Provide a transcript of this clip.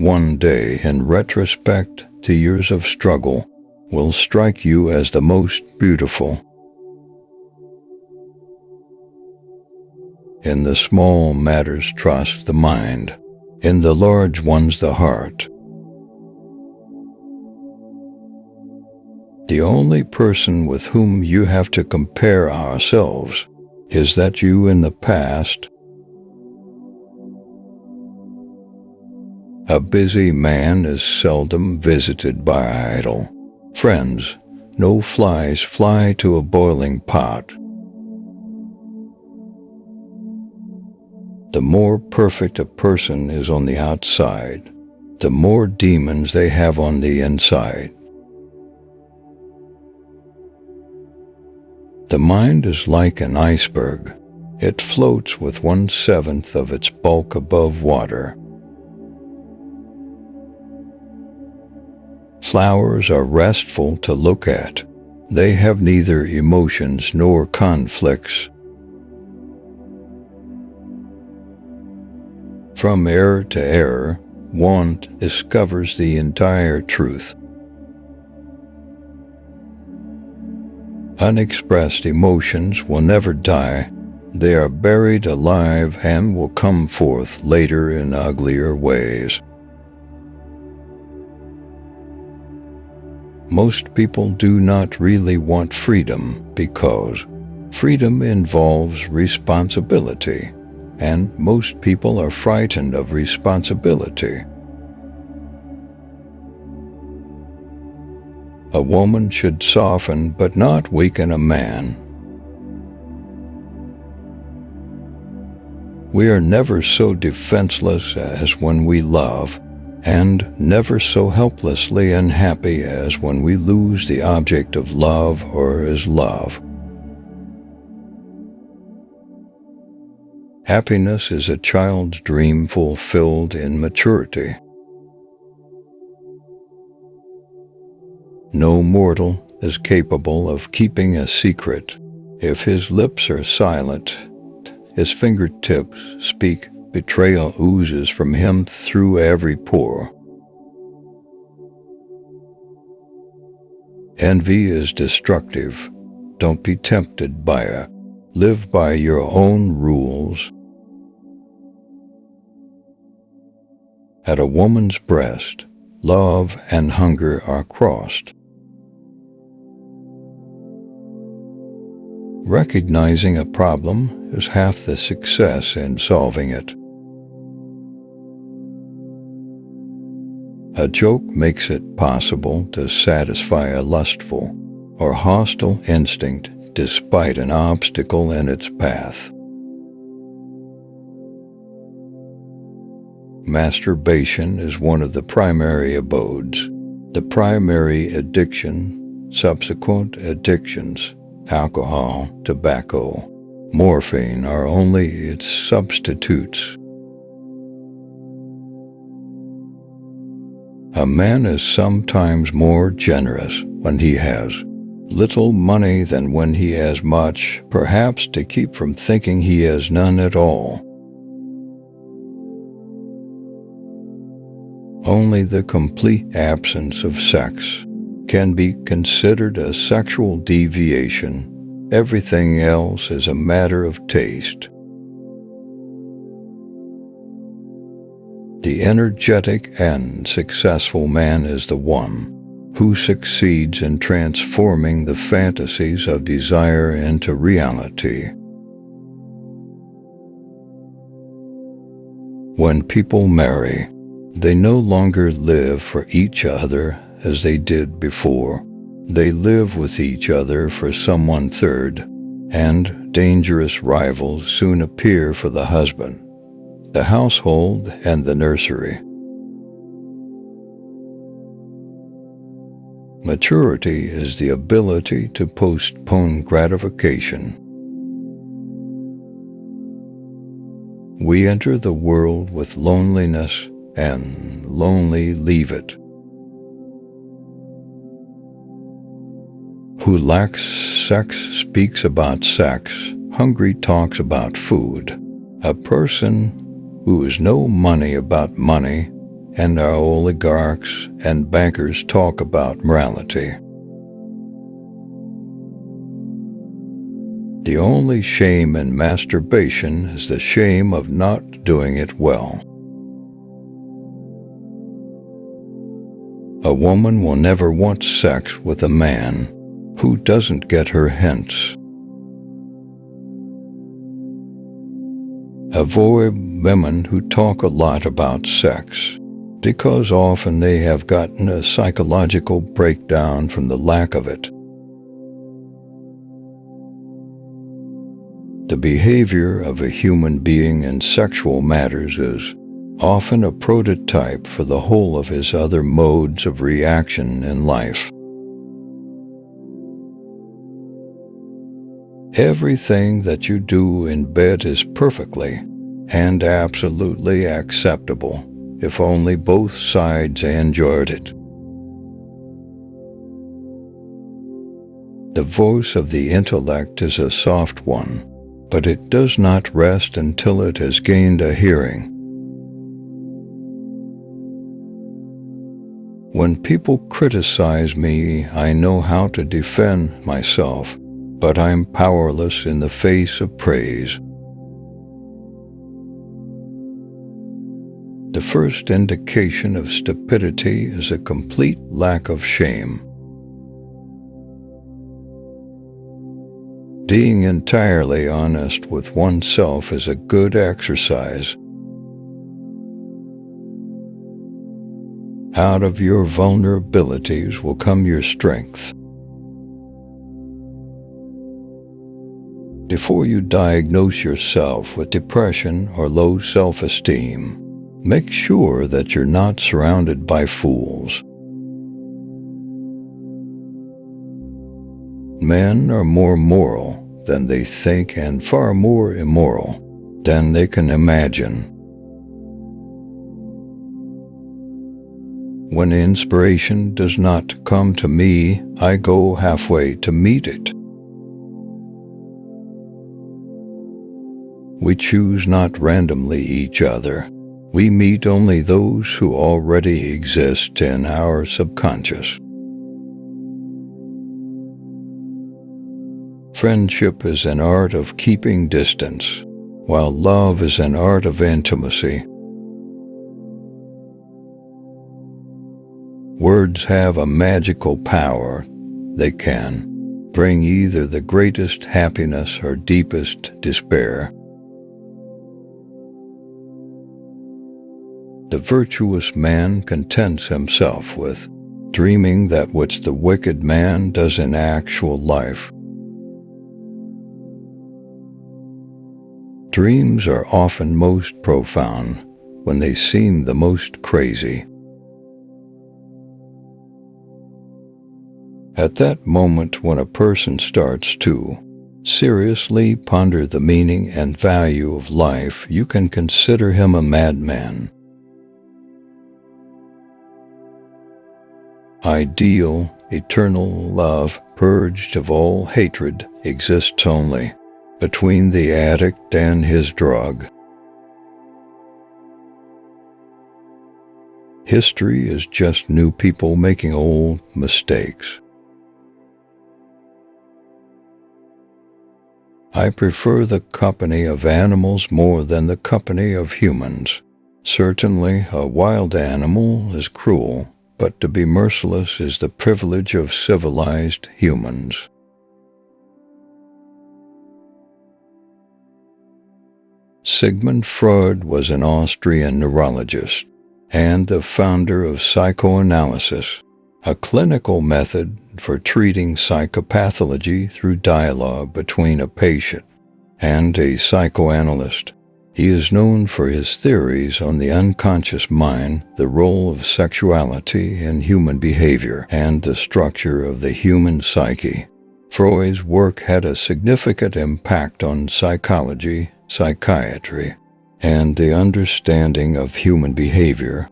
one day, in retrospect to years of struggle, will strike you as the most beautiful. In the small matters trust the mind, in the large ones the heart. The only person with whom you have to compare ourselves is that you in the past. A busy man is seldom visited by idle friends. No flies fly to a boiling pot. The more perfect a person is on the outside, the more demons they have on the inside. The mind is like an iceberg. It floats with 1/7 of its bulk above water. Flowers are restful to look at. They have neither emotions nor conflicts. From error to error, one discovers the entire truth. Unexpressed emotions will never die. They are buried alive and will come forth later in uglier ways. Most people do not really want freedom because freedom involves responsibility, and most people are frightened of responsibility. A woman should soften but not weaken a man. We are never so defenseless as when we love, and never so helplessly unhappy as when we lose the object of love or is love. Happiness is a child's dream fulfilled in maturity. No mortal is capable of keeping a secret. If his lips are silent, his fingertips speak. Betrayal oozes from him through every pore. Envy is destructive. Don't be tempted by it. Live by your own rules. At a woman's breast, love and hunger are crossed. Recognizing a problem is half the success in solving it. A joke makes it possible to satisfy a lustful or hostile instinct despite an obstacle in its path. Masturbation is one of the primary abodes, the primary addiction, subsequent addictions, alcohol, tobacco, morphine are only its substitutes. A man is sometimes more generous when he has little money than when he has much, perhaps to keep from thinking he has none at all. Only the complete absence of sex can be considered a sexual deviation. Everything else is a matter of taste. The energetic and successful man is the one who succeeds in transforming the fantasies of desire into reality. When people marry, they no longer live for each other as they did before. They live with each other for someone third, and dangerous rivals soon appear for the husband, the household, and the nursery. Maturity is the ability to postpone gratification. We enter the world with loneliness and lonely leave it. Who lacks sex speaks about sex, hungry talks about food. A person who has no money about money and our oligarchs and bankers talk about morality. The only shame in masturbation is the shame of not doing it well. A woman will never want sex with a man who doesn't get her hints. Avoid women who talk a lot about sex, because often they have gotten a psychological breakdown from the lack of it. The behavior of a human being in sexual matters is often a prototype for the whole of his other modes of reaction in life. Everything that you do in bed is perfectly and absolutely acceptable if only both sides enjoyed it. The voice of the intellect is a soft one, but it does not rest until it has gained a hearing. When people criticize me, I know how to defend myself, but I'm powerless in the face of praise. The first indication of stupidity is a complete lack of shame. Being entirely honest with oneself is a good exercise. Out of your vulnerabilities will come your strength. Before you diagnose yourself with depression or low self-esteem, make sure that you're not surrounded by fools. Men are more moral than they think and far more immoral than they can imagine. When inspiration does not come to me, I go halfway to meet it. We choose not randomly each other. We meet only those who already exist in our subconscious. Friendship is an art of keeping distance, while love is an art of intimacy. Words have a magical power. They can bring either the greatest happiness or deepest despair. The virtuous man contents himself with dreaming that which the wicked man does in actual life. Dreams are often most profound when they seem the most crazy. At that moment when a person starts to seriously ponder the meaning and value of life, you can consider him a madman. Ideal, eternal love, purged of all hatred, exists only between the addict and his drug. History is just new people making old mistakes. I prefer the company of animals more than the company of humans. Certainly, a wild animal is cruel, but to be merciless is the privilege of civilized humans. Sigmund Freud was an Austrian neurologist and the founder of psychoanalysis, a clinical method for treating psychopathology through dialogue between a patient and a psychoanalyst. He is known for his theories on the unconscious mind, the role of sexuality in human behavior, and the structure of the human psyche. Freud's work had a significant impact on psychology, psychiatry, and the understanding of human behavior.